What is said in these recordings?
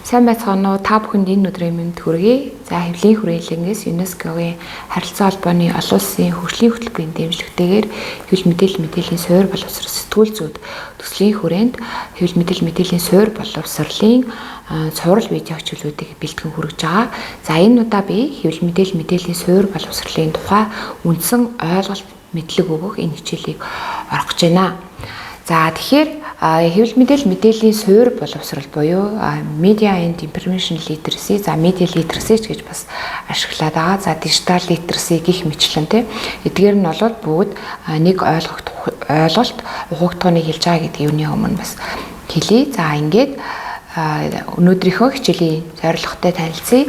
Сайн байцгаана уу? Та бүхэнд энэ өдрийн мэнд хүргэе. За хэвлэлийн хүрээлэнгээс ЮНЕСКОгийн харилцаа холбооны олон улсын хөгжлийн хөтөлбөрийн дэмжлэгтэйгээр хэвлэл мэдээллийн суурь боловсрол сэтгүүл зүйд төслийн хүрээнд хэвлэл мэдээллийн суурь боловсролын цуврал видео хичээлүүдийг бэлтгэн хүргэж байгаа. За энэ удаа би хэвлэл мэдээллийн суурь боловсролын тухай үндсэн ойлголт мэдлэг өгөх энэ хичээлийг орох гэж байна. За тэгэхээр хэвлэл мэдээллийн суурь боловсрол буюу media and information literacy, за media literacy гэж бас ашиглаад байгаа. За digital literacy гэх мэтлэн тийм. Эдгээр нь бол бүгд нэг ойлголт ухагтганы хэлж байгаа гэдэг юуны өмнө бас хэлье. За ингээд өнөөдрийнхөө хичээлийн зорилготой танилцъя.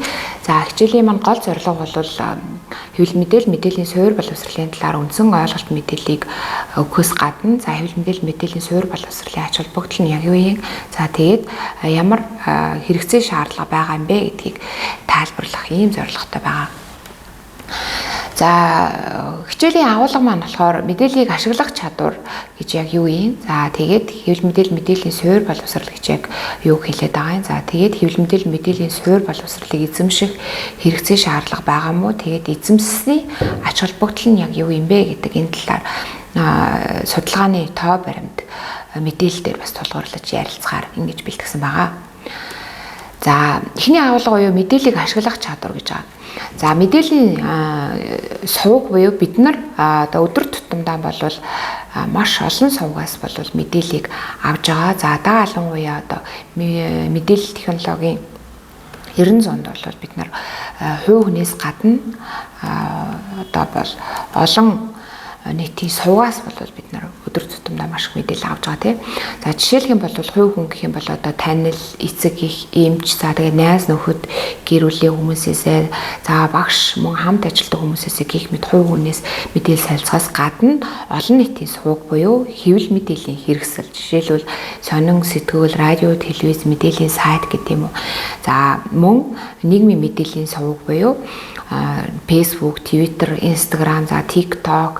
За хичээлийн маань гол зорилго бол хэвлэл мэдээллийн суурь боловсролын талаар үндсэн ойлголт мэдээллийг өгөхөөс гадна за хэвлэл мэдээллийн суурь боловсролын ач холбогдол нь яг юу юм? За тэгээд ямар хэрэгцээ шаардлага байгаа юм бэ гэдгийг тайлбарлах ийм зорилготой байгаа. За хичээлийн агуулга маань болохоор мэдээллийг ашиглах чадвар гэж яг юу юм? За тэгээд хэвлэл мэдээллийн суурь боловсрол гэж яг юу хэлээд байгаа юм? За тэгээд хэвлэл мэдээллийн суурь боловсролыг эзэмших хэрэгцээ шаардлага байгаа мó? Тэгээд эзэмссэний ач холбогдол нь яг юу юм бэ гэдэг энэ талаар судалгааны тоо баримт мэдээлэл дээр бас тулгуурлаж ярилцахаар ингэж бэлтгэсэн байгаа. За эхний агуулга буюу мэдээллийг ашиглах чадвар гэж байгаа. За мэдээллийн сувг буюу бид нар одоо өдөр тутамдаа болвол маш олон сувгаас болвол мэдээллийг авж байгаа. За дагалангуяа одоо мэдээлэл технологийн 90-100-д бол бид нар хувь хүнээс гадна одоо бол олон нийтийн сувгаас бол бид нар өдөр тутамдаа маш их мэдээлэл авж байгаа тийм. За жишээлх юм бол хувь хүн гэх юм бол одоо танил, эцэг их, эмч, за тэгээ найз нөхөд, гэр бүлийн хүмүүсээсээ, за багш мөн хамт ажилладаг хүмүүсээсээ гих мэд хувь хүнээс мэдээлэл солилцохоос гадна олон нийтийн сувг буюу хэвлэл мэдээллийн хэрэгсэл. Жишээлбэл сонин, сэтгүүл, радио, телевиз, мэдээллийн сайт гэдэг юм уу. За мөн нийгмийн мэдээллийн сувг буюу Facebook, Twitter, Instagram, за TikTok,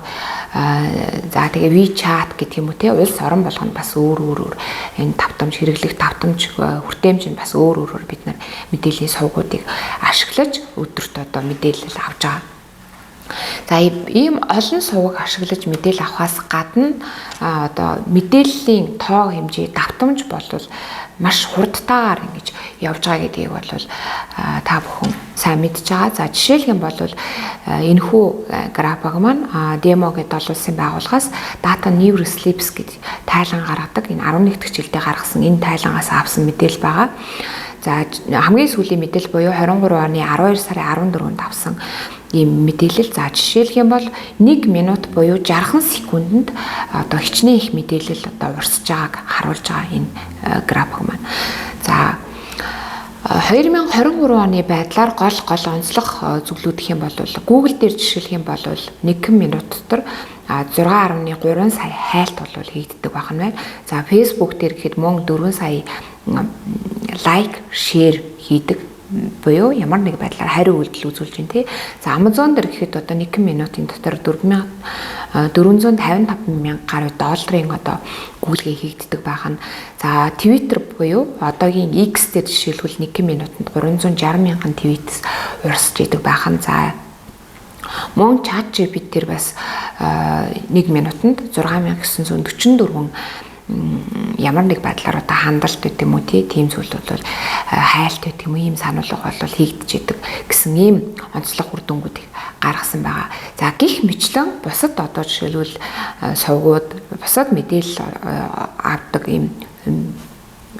за тэгээ WeChat гэх юм уу те улс орон болгонд бас өөр энэ давтамж хэрэглэх давтамж хүртээмж нь бас өөр бид нар мэдээллийн сувгуудыг ашиглаж өдөрт одоо мэдээлэл авч байгаа. За ийм олон сувг ашиглаж мэдээлэл авахаас гадна одоо мэдээллийн тоо хэмжээ давтамж болвол маш хурдтайгаар ингэж явж байгаа гэдгийг бол та бүхэн сайн мэдж байгаа. За жишээлх юм бол энэхүү график маань демо гэдэг олон улсын байгууллагаас Data Neurosleeps гэж тайлан гаргадаг. Энэ 11 дахь жилдээ гаргасан энэ тайлангаас авсан мэдээлэл байгаа. За хамгийн сүүлийн мэдээлэл буюу 23 оны 12 сарын 14-нд авсан ийм мэдээлэл. За жишээлх юм бол 1 минут буюу 60 секундэд одоо хичнээн их мэдээлэл одоо урсж байгааг харуулж байгаа энэ график маань. За 2023 оны байдлаар гол онцлог зөвлүүд гэх юм бол Google дээр жишээлх юм бол 1 минут дотор 6.3 сая хайлт бол хийгддэг байх нь байна. За Facebook дээр гэхэд мөн 4 сая лайк, шеэр хийдэг буюу ямар нэг байдлаар хариу үйлдэл үзүүлж байна тий. За Amazon дээр гэхэд одоо 1 минутын дотор 455 мянган гаруй долларын одоо гүйлгээ хийгддэг байх нь. За Twitter буюу одоогийн X дээр жишээлбэл 1 минутанд 360 мянган твитс урсж идэг байх нь. За мөн ChatGPT дээр бас 1 минутанд 6944 ямар нэг байдлаар одоо хандалт гэдэг юм уу тийм зүйл бол хайлт гэдэг юм ийм сануулга бол хийгдэж идэг гэсэн ийм онцлог үр дүнгуудыг гаргасан байгаа. За гих мэтлэн бусад одоо жишээлбэл сувгууд бусад мэдээлэл авдаг ийм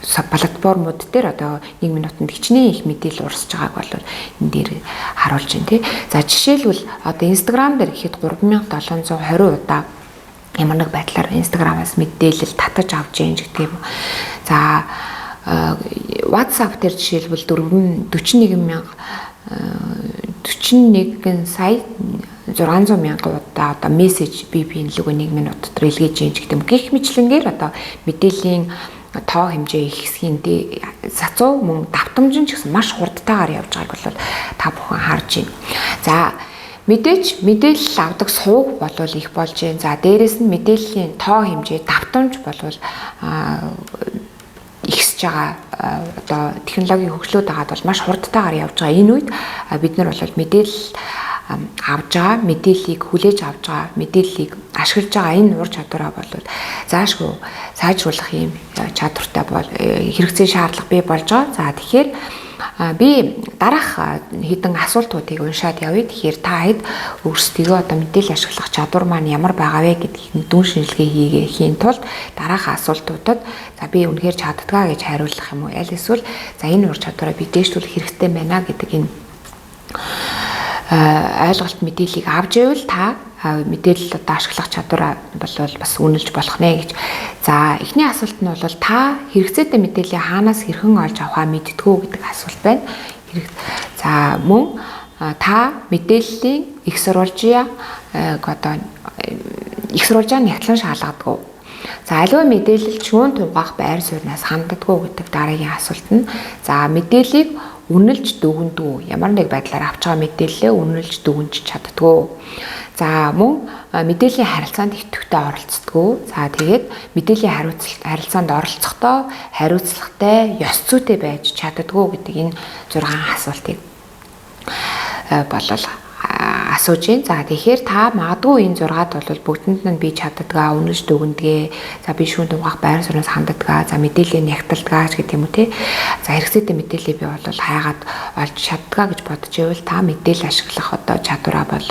платформуд дээр одоо 1 минутанд хичнээн их мэдээлэл урсж байгааг бол энэ дээр харуулж байна тий. За жишээлбэл одоо Instagram дээр гэхэд 3720 удаа ямар нэг байдлаар Instagram-аас мэдээлэл татаж авч яах гэдэг юм. За WhatsApp дээр жишээлбэл 41 сая 600 мянган удаа одоо мессеж биенлүгөө 1 минут дотор илгээж яах гэдэг юм. Гэх мэтлэнгээр одоо мэдээллийн тоо хэмжээ ихсхийн цацуу мөн давтамж нь ч гэсэн маш хурдтайгаар явж байгааг бол та бүхэн харж байна. За мэдээлэл авдаг сувг болвол их болж байна. За дээрэс нь мэдээллийн тоо хэмжээ давтамж болвол ихсэж байгаа одоо технологийн хөгжлүүд байгаад бол маш хурдтайгаар явж байгаа. Энэ үед бид нар бол мэдээлэл авж байгаа, мэдээллийг хүлээж авж байгаа, мэдээллийг ашиглаж байгаа энэ ур чадвараа бол заашгүй сайжруулах юм чадвартай бол хэрэгцээ шаардлага бий болж байгаа. За тэгэхээр би дараах хэдэн асуултуудыг уншаад явъя. Тэгэхээр та хэд өөрсдөө одоо мэдээлэл ашиглах чадвар маань ямар байгаа вэ гэдгийг дүн шинжилгээ хийхийн тулд дараах асуултуудад за би үнэхээр чаддгаа гэж хариулах юм уу? Аль эсвэл за энэ ур чадвараа би дээшлүүлэх хэрэгтэй байна гэдэг энэ ойлголт мэдээллийг авч ивэл та мэдээлэл одоо ашиглах чадвараа бол бас үнэлж болох нэ гэж. За эхний асуулт нь бол та хэрэгцээтэй мэдээллийг хаанаас хэрхэн олж авахаа мэдтгүү гэдэг асуулт байна. За мөн та мэдээллийн их сурвалжаа нягтлан шалгадаггүй. За аливаа мэдээлэл чүүн тугаах байр сууриас ханддаггүй гэдэг дараагийн асуулт нь. За мэдээллийг үнэлж дүгнэдэггүй. Ямар нэг байдлаар авч байгаа мэдээллээ үнэлж дүгнэж чаддаггүй. За мөн мэдээллийн харилцаанд идэвхтэй оролцдоггүй. За тэгээд мэдээллийн харилцаанд оролцохдоо хариуцлагатай, ёс зүйтэй байж чаддаггүй гэдэг энэ 6 асуултыг болол асууж байна. За тэгэхээр та магадгүй энэ 6-д бол бүгдэнд нь би чаддгаа, үнэлж дүгнэдгээ, за би шүүн тугаах байр сууриас ханддгаа, за мэдээллийн нягталдгаа гэдэг юм уу те. За хэрэгцээтэй мэдээллийг би бол хайгаад олж чаддгаа гэж бодож ивэл та мэдээлэл ашиглах одоо чадвараа бол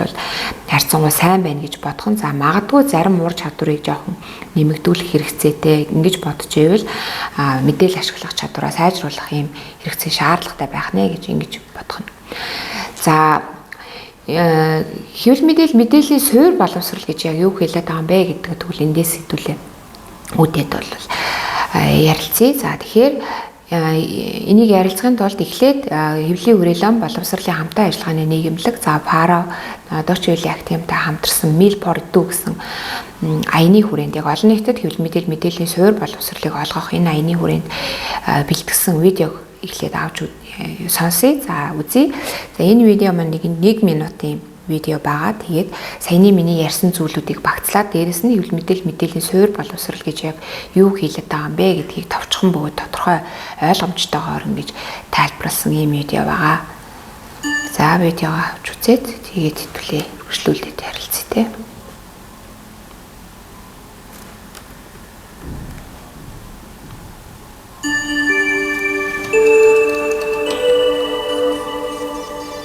харьцангуй сайн байна гэж бодох нь. За магадгүй зарим ур чадварыг жоохон нэмэгдүүлэх хэрэгцээтэй ингэж бодож ивэл мэдээлэл ашиглах чадвараа сайжруулах юм хэрэгцээ шаардлагатай байх нэ гэж ингэж бодох нь. За хэвлэл мэдээллийн суурь боловсрол гэж яг юу хэлээд байгаа юм бэ гэдэг тэгвэл эндээс хэдүүлээ үдэд бол ярилцъя. За тэгэхээр энийг ярилцахын тулд эхлээд хэвлэлийн хүрээлэн боловсролын хамтаа ажиллагааны нийгэмлэг за ПАРА дорч үеийн активтай хамтарсан МИЛ-ПОРДУ гэсэн аяны хүрээнд яг олон нийтэд хэвлэл мэдээллийн суурь боловсролыг олгох энэ аяны хүрээнд бэлтгэсэн видеог эхлээд авч сонсъё. За үзье. За энэ видео маань нэг 1 минутын видео байгаа. Тэгээд саяны миний ярьсан зүйлүүдийг багцлаад дээрэс нь хэвлэл мэдээллийн суурь боловсрол гэж яг юу хэлээд байгаа юм бэ гэдгийг товчхон бөгөөд тодорхой ойлгомжтойгоор ингэж тайлбарласан ийм видео байгаа. За видеого авч үзээд тэгээд хэвлээ хөгжлүүлээд ярилцъя те.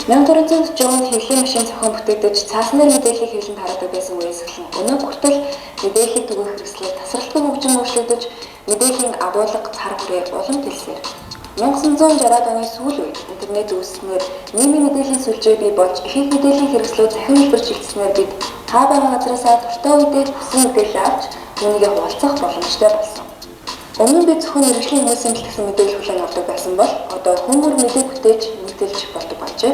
Мянгарцын жон хэвлэлийн машин зохион бүтээгдэж цаасны мэдээллийг хэвлэнд хараадаг байсан үеэс эхлэн өнөө хүртэл мэдээллийг түгээх хэрэгслээр тасралтгүй хөгжим өөрчлөгдөж мэдээллийн агуулга цар хүрээ улам дэлсээр 1960-аад оны сүүл үед интернет үүснээр нийгмийн мэдээллийн сүлжээ бий болж ихэнх мэдээллийн хэрэгслүүд захин хэлбэрч илснээр бид та байгаа газраасаа дуртай үедээ хүссэн мэдээлэл авч түүнийгээ хуваалцах боломжтой болсон. Өмнө нь бид зөвхөн мэргэжлийн хүмүүсийн бэлтгэсэн мэдээлэл хүлээн авдаг байсан бол одоо хүмүүр мэдээ бүтээж мэдээлж болдог болжээ.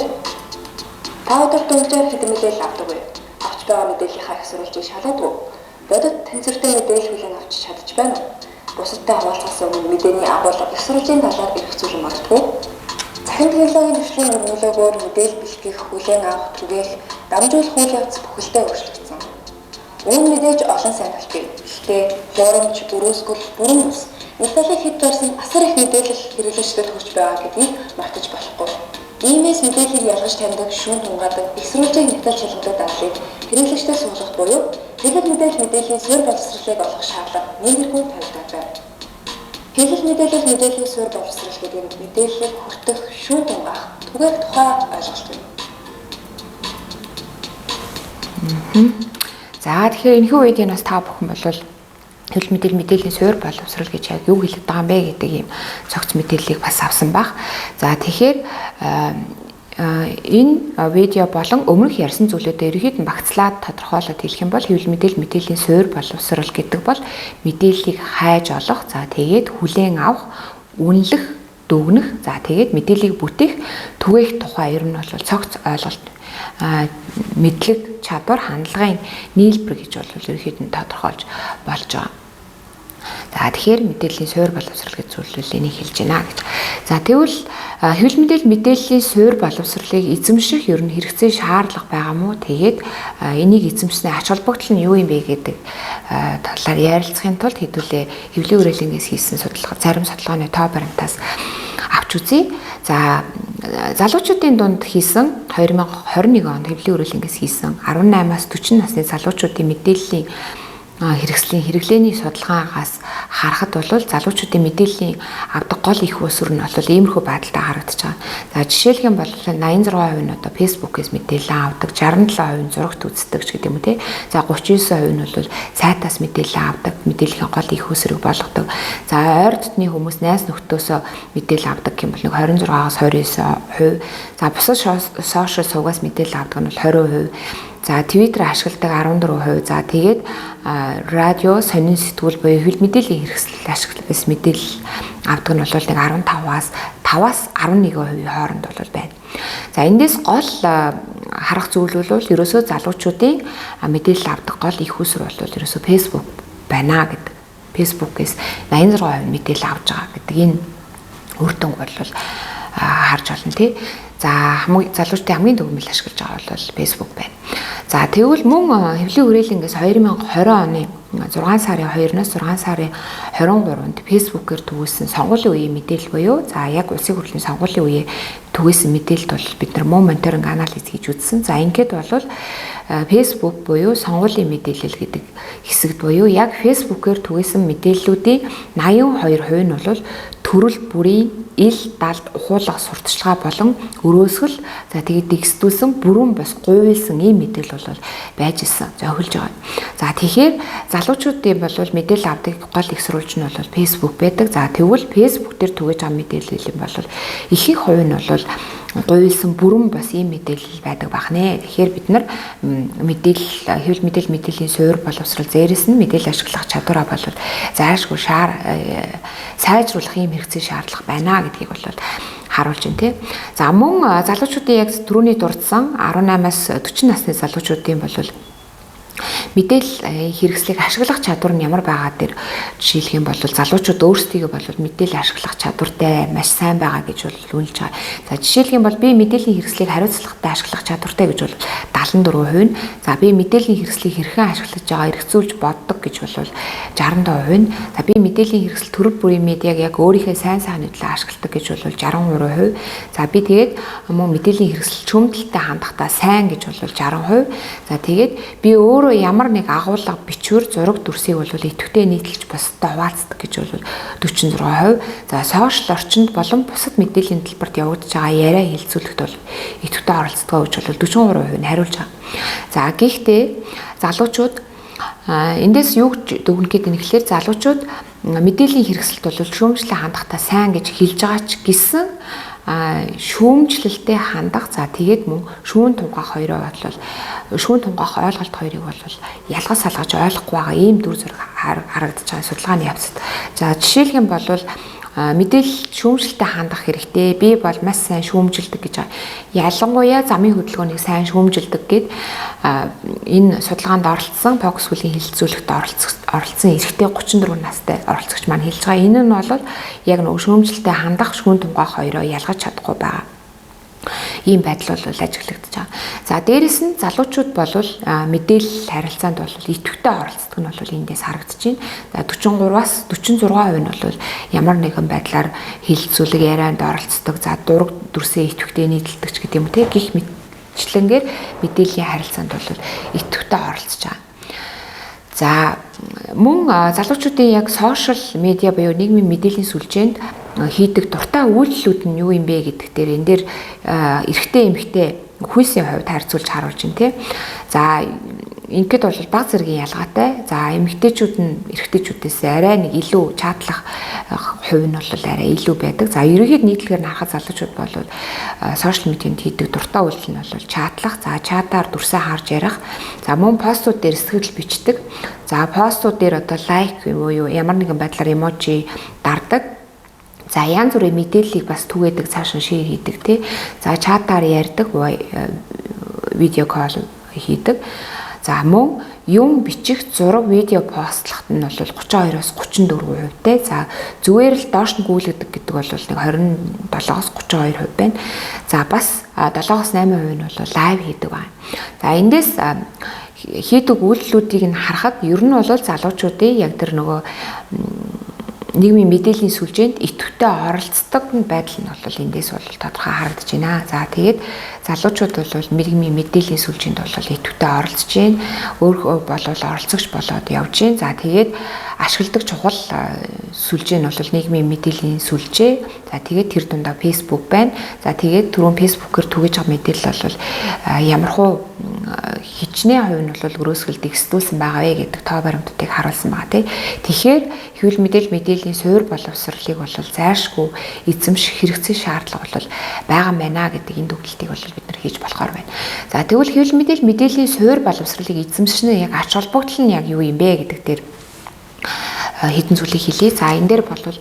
Та өдөр дөнгөж хэдэн мэдээлэл авдаг вэ? Авч байгаа мэдээллийнхаа их сурвалжийг шалгаадгүй. Бодит тэнцвэртэй мэдээлэл хүлээн авч чадж байна уу? Бусадтай хуваалцахаас өмнө мэдээний агуулга их сурвалжийн талаар ирэх зүйл магадгүй. Захин технологийн төвшлийн өрнөлөөгөөр мэдээлэл бэлтгэх, хүлээн авах, түгээх, дамжуулах үйл явц бүхэлдээ өөрчлөгдсөн. Үүн мэдээж олон сайн талтай. Гэхдээ журамч, бүрөөсгөл, бүрэн ус металлыг хэд гарсан асар их мэдээлэл хэрэглэгчдэд хүрч байгаа гэдгийг мартаж болохгүй. Иймээс мэдээллийг ялгаж таньдаг, шүүн тунгаадаг, их сурвалжийн металл шалгалт арлыг хэрэглэгчдэд суулгах буюу хэвлэл мэдээллийн суурь боловсролыг олгох шаардлага нэмэргүй тавигдаад байна. Хэвлэл мэдээллийн суурь боловсрол гэдэг нь мэдээллийг хүртэх, шүүн тунгаах, түгээх тухай ойлголт юм. За тэгэхээр энэхүү үед энэ бас та бүхэн бол хэвлэл мэдээллийн суурь боловсрол гэж яг юу хэлээд байгаа юм бэ гэдэг ийм цогц мэдээллийг бас авсан баг. За тэгэхээр энэ видео болон өмнөх ярьсан зүйлүүдээ ерөнхийд нь багцлаад тодорхойлоод хэлэх юм бол хэвлэл мэдээллийн суурь боловсрол гэдэг бол мэдээллийг хайж олох, за тэгээд хүлээн авах, үнэлэх, дүгнэх, за тэгээд мэдээллийг бүтээх, түгээх тухай ер нь бол цогц ойлголт мэдлэг, чадвар, хандлагын нийлбэр гэж бол ерөнхийд нь тодорхойлж болж байгаа. За За тэгэхээр мэдээллийн суурь боловсрал гэж зүйлүүл энийг хэлж байна гэж. За тэгвэл хэвлэл мэдээллийн суурь боловсралыг эзэмших ер нь хэрэгцээ шаардлага байгаа мó. Тэгээд энийг эзэмшснээр ач холбогдол нь юу юм бэ гэдэг талаар ярилцахын тулд хэдүүлээ хэвлэлийн үрэлэнгээс хийсэн судалгаа, зарим судалгааны тоо баримтаас авч үзье. За залуучуудын дунд хийсэн 2021 онд хэвлэлийн үрэлэнгээс хийсэн 18-аас 40 насны залуучуудын мэдээллийн хэрэгслийн хэрэглээний судалгаагаас харахад бол залуучуудын мэдээллийн авдаг гол их усүр нь бол иймэрхүү байдалтай харагдаж байгаа. За жишээлх юм бол 86% нь одоо Facebook-ээс мэдээлэл авдаг, 67% нь зурагт үздэг ч гэдэг юм уу те. За 39% нь бол сайтаас мэдээлэл авдаг, мэдээллийн гол их усүрийг болгодог. За ойр дотны хүмүүс найз нөхдөөсөө мэдээлэл авдаг юм бол 26-аас 29%. За бусад сошиал сувгаас мэдээлэл авдаг нь бол 20%. За Twitter ашигладаг 14%. За тэгээд радио, сонин сэтгүүл буюу хэл мэдээллийн хэрэгсэл ашигладаг мэдээлэл авдаг нь бол нэг 5-аас 11% хооронд бол байна. За эндээс гол харах зүйл бол ерөөсөө залуучуудын мэдээлэл авдаг гол их усүр бол ерөөсөө Facebook байна гэдэг. Facebook-ээс 86% мэдээлэл авч байгаа гэдэг энэ үр дүнг бол харж болно тий. За залуучдын хамгийн төгөмөл ашиглаж байгаа бол Facebook байна. За тэгвэл мөн хэвлэлийн үрэлэнгээс 2020 оны 6 сарын 2-оос 6 сарын 23-нд Facebook-ээр түгээсэн сонгуулийн үеийн мэдээлэл буюу за яг улсын хурлын сонгуулийн үеэ түгээсэн мэдээлэлд бол бид нар мөн мониторинг анализ хийж үзсэн. За ингээд бол Facebook буюу сонгуулийн мэдээлэл гэдэг хэсэгт буюу яг Facebook-ээр түгээсэн мэдээллүүдийн 82% нь бол төрөл бүрийн ил далд ухуулах сурталчилгаа болон өрөөсгөл за тэгээд дэгсдүүлсэн бүрэн бос гуйлсан ийм мэдээлэл бол байж исэн зохиолж байгаа. За тэгэхээр залуучуудын бол мэдээлэл авдаг гол их сурвалж нь бол Facebook байдаг. За тэгвэл Facebook дээр түгэж байгаа мэдээлэл юм бол их хувь нь бол гуйлсан бүрэн бас ийм мэдээлэл байдаг байх нэ. Тэгэхээр бид нар хэвлэл мэдээллийн суурь боловсрал зээрээс нь мэдээлэл ашиглах чадвараа бол зайлшгүй сайжруулах ийм хэрэгцээ шаардлага байна гэдгийг бол харуулж байна тий. За мөн залуучуудын яг түрүүний дурдсан 18-аас 40 насны залуучуудын бол мэдээлэл хэрэгслийг ашиглах чадвар нь ямар байгаа дээр жишээлх юм бол залуучууд өөрсдийгөө бол мэдээлэл ашиглах чадвартай маш сайн байгаа гэж бол үнэлж байгаа. За жишээлх юм бол би мэдээллийн хэрэгслийг хариуцлагатай ашиглах чадвартай гэж бол 74%. За би мэдээллийн хэрэгслийг хэрхэн ашиглаж байгаа эргцүүлж боддог гэж бол 67%. За би мэдээллийн хэрэгсэл төрөл бүрийн медиаг яг өөрийнхөө сайн сайхны төлөө ашигладаг гэж бол 63%. За би тэгээд мөн мэдээллийн хэрэгсэл чөмдөлтэй хандахдаа сайн гэж бол 60%. За тэгээд би өөрөө ямар нэг агуулга бичвэр зураг дүрсийг бол идэвхтэй нийтэлж бусдад хуваалцдаг гэж бол 46%. За сошиал орчинд болон бусад мэдээллийн төлбөрт явагдаж байгаа яриа хэлцүүлэхд бол идэвхтэй оролцдог гэж бол 43% нь хариулж байгаа. За гэхдээ залуучууд эндээс юу гэж дүгнэх гэдэг нь гэхээр залуучууд мэдээллийн хэрэгсэлд бол шүүмжлэлтэй хандахтаа сайн гэж хэлж байгаа ч гэсэн шүүмжлэлтэй хандах за тэгээд мөн шүүн тунгаах хоёроо бодлол шүүн тунгаах ойлголт хоёрыг бол ялгаж салгаж ойлгохгүй байгаа ийм дүр зураг харагдаж байгаа судалгааны явцад. За жишээлх юм бол мэдээлэл шүүмжлэлтэй хандах хэрэгтэй. Би бол маш сайн шүүмжилдэг гэж байгаа. Ялангуяа замын хөдөлгөөнийг сайн шүүмжилдэг гэд энэ судалгаанд оролцсон фокус хүлийн хэлэлцүүлэгт оролцсон эрэгтэй 34 настай оролцогч маань хэлж байгаа. Энэ нь бол яг нөгөө шүүмжилэлтэй хандах шүүн тунгаах хоёроо ялгаж чадахгүй байгаа. Ийм байдал бол ажиглагдаж байгаа. За дээрэс нь залуучууд бол мэдээлэл харилцаанд бол идэвхтэй оролцдог нь бол эндээс харагдаж байна. За 43-аас 46% нь бол ямар нэгэн байдлаар хэлэлцүүлэг ярианд оролцдог. За дураг дүрсээ идэвхтэй нийтэлдэг ч гэдэг юм те гих мэтчлэнгээр мэдээллийн харилцаанд бол идэвхтэй оролцож байгаа. За мөн залуучуудын яг сошиал медиа буюу нийгмийн мэдээллийн сүлжээнд хийдэг дуртай үйлдэлүүд нь юу юм бэ гэдэг дээр энэ дээр эрэгтэй эмэгтэй хүйсийн хувьд харьцуулж харуулж байна тий. За ингээд бол баг зэргийн ялгаатай. За эмэгтэйчүүд нь эрэгтэйчүүдээс арай нэг илүү чатлах хувь нь бол арай илүү байдаг. За ерөнхийд нийтлэгээр нь харахад залуучууд бол сошиал медианд хийдэг дуртай үйлдэл нь бол чатлах. За чатаар дүрсээ харж ярих. За мөн постууд дээр сэтгэл бичдэг. За постууд дээр одоо лайк буюу ямар нэгэн байдлаар эможи дардаг. За янз бүрийн мэдээллийг бас түгээдэг, цааш нь шеэр хийдэг тий. За чатаар ярьдаг, видео колл хийдэг. За мөн юм бичих, зураг, видео постлоход нь бол 32-оос 34%тэй. За зүгээр л доош нь гүйлгдэг гэдэг бол нэг 27-оос 32% байна. За бас 7-оос 8% нь бол лайв хийдэг байна. За эндээс хийдэг үйлдэлүүдийг нь харахад ер нь бол залуучуудын яг тэр нөгөө нийгмийн мэдээллийн сүлжээнд идэвхтэй оролцдог байдал нь бол эндээс бол тодорхой харагдаж байна. За тэгээд залуучууд бол нийгмийн мэдээллийн сүлжээнд бол идэвхтэй оролцож байна. Өөрөө болол оролцогч болоод явж байна. За тэгээд ашигладаг чухал сүлжээ нь бол нийгмийн мэдээллийн сүлжээ. За тэгээд тэр дундаа Facebook байна. За тэгээд түрүүн Facebook-ээр түгэж байгаа мэдээлэл бол ямархуу хичнээн хувь нь бол өрөөсгөлд ихсдүүлсэн байгаа вэ гэдэг тоо баримтуудыг харуулсан байгаа тийм. Тэгэхээр хэвлэл мэдээллийн суурь боловсролыг бол зайлшгүй эзэмших хэрэгцээ шаардлага бол байгаа мэнэ гэдэг энэ төгөлтийг бол бид нар хийж болохоор байна. За тэгвэл хэвлэл мэдээллийн суурь боловсролыг эзэмшнэ яг ач холбогдол нь яг юу юм бэ гэдэг дээр хэдэн зүйлийг хэлье. За энэ дээр бол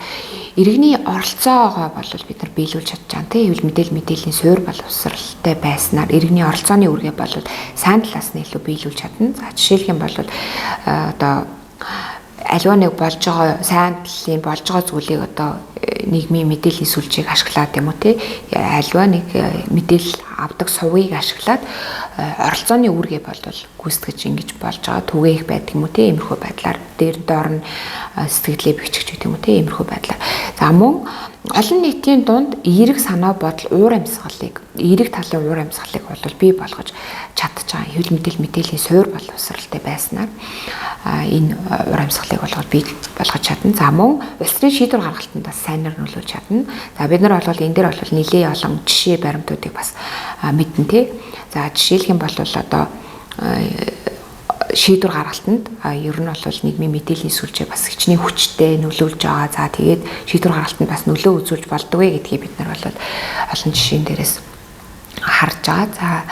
иргэний оролцоогоо бол бид нар биелүүлж чадж байгаа тийм. Хэвлэл мэдээллийн суурь боловсралтай байснаар иргэний оролцооны үргээ бол сайн талаас нь илүү биелүүлж чадна. За жишээлх юм бол одоо аливаа нэг болж байгаа сайн талын болж байгаа зүйлийг одоо нийгмийн мэдээллийн сүлжээг ашиглаад юм уу тий аливаа нэг мэдээлэл авдаг сувгийг ашиглаад оролцооны үүргээ болвол гүйцэтгэж ингэж болж байгаа түгээ их байдаг юм уу тий иймэрхүү байдлаар дээр доор нь сэтгэлээ бэхжих гэх юм уу тий иймэрхүү байдлаар за мөн олон нийтийн дунд эерэг санаа бодол уур амьсгалыг эерэг талын уур амьсгалыг бол бий болгож чадж байгаа хэвлэл мэдээллийн суурь боловсралтай байснаар энэ уур амьсгалыг бий болгож чадна. За мөн улс төрийн шийдвэр гаргалтанд бас сайнаар нөлөөлж чадна. За бид нар бол энэ дээр бол нэлээд олон жишээ баримтуудыг бас мэднэ тий. За жишээлх юм бол одоо шийдвэр гаргалтанд ер нь бол нийгмийн мэдээллийн сүлжээ бас хичнээн хүчтэй нөлөөлж байгаа. За тэгээд шийдвэр гаргалтанд бас нөлөө үзүүлж болдгоо гэдгийг бид нар бол олон жишээн дээрээс харж байгаа.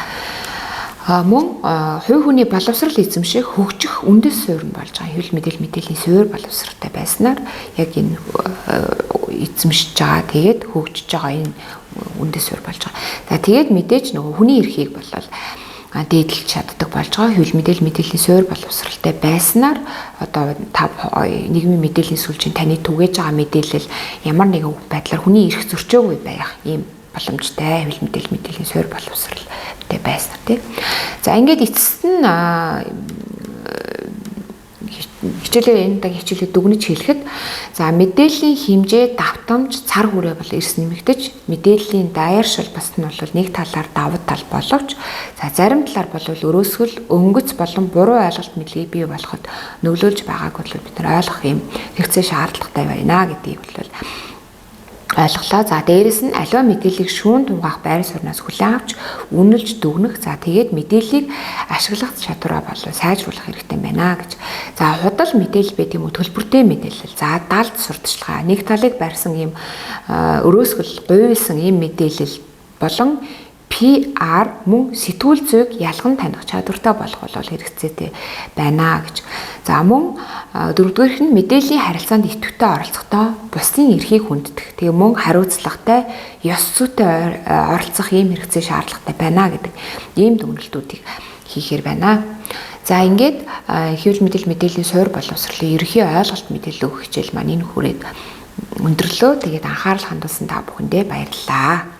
За мөн хувь хүний боловсрал эзэмших хөгжих үндэс суурь нь болж байгаа. Хэвлэл мэдээллийн суурь боловсралтай байснаар яг энэ эзэмшиж байгаа. Тэгээд хөгжиж байгаа энэ үндэс суурь болж байгаа. За тэгээд мэдээж нөгөө хүний эрхийг болол дээдлж чаддаг болж байгаа. Хэвлэл мэдээллийн суурь боловсралтай байснаар одоо нийгмийн мэдээллийн сүлжээ таны түгээж байгаа мэдээлэл ямар нэгэн байдлаар хүний эрх зөрчөөгүй байх ийм боломжтой хэвлэл мэдээллийн суурь боловсралтай байснаар тийм. За ингээд эцэст нь хичээлээ энэ даг хичээлээ дүгнэж хэлэхэд за мэдээллийн хэмжээ давтамж цар хүрээ бол эрс нэмэгдэж мэдээллийн даяаршил бас нь бол нэг талаар давуу тал боловч за зарим талаар бол өрөөсгөл өнгөц болон буруу ойлголт мэдлэгийг бий болоход нөлөөлж байгааг бол бид нар ойлгох юм хэрэгцээ шаардлагатай байна гэдгийг бол ойлголоо. За дээрэс нь аливаа мэдээллийг шүүн тунгаах байр сууриас хүлээн авч үнэлж дүгнэх. За тэгээд мэдээллийг ашиглах чадвараа болов сайжруулах хэрэгтэй байна гэж. За худал мэдээлэл байт юм уу төлбөртэй мэдээлэл. За далд сурталчилгаа нэг талыг барьсан ийм өрөөсгөл гуйсан ийм мэдээлэл болон PR мөн сэтгүүл зүйг ялган таних чадвартай болох бол хэрэгцээтэй байна гэж. За мөн дөрөвдүгээрх нь мэдээллийн харилцаанд идэвхтэй оролцохдоо бусдын эрхийг хүнддэг. Тэгээ мөн хариуцлагатай, ёс зүйтэй оролцох ийм хэрэгцээ шаардлагатай байна гэдэг ийм дүгнэлтүүдийг хийхээр байна. За ингээд хэвлэл мэдээллийн суурь боловсролын ерөнхий ойлголт мэдээлэл өгөх хичээл маань энэ хүрээд өндөрлөө. Тэгээд анхаарал хандуулсан та бүхэндээ баярлалаа.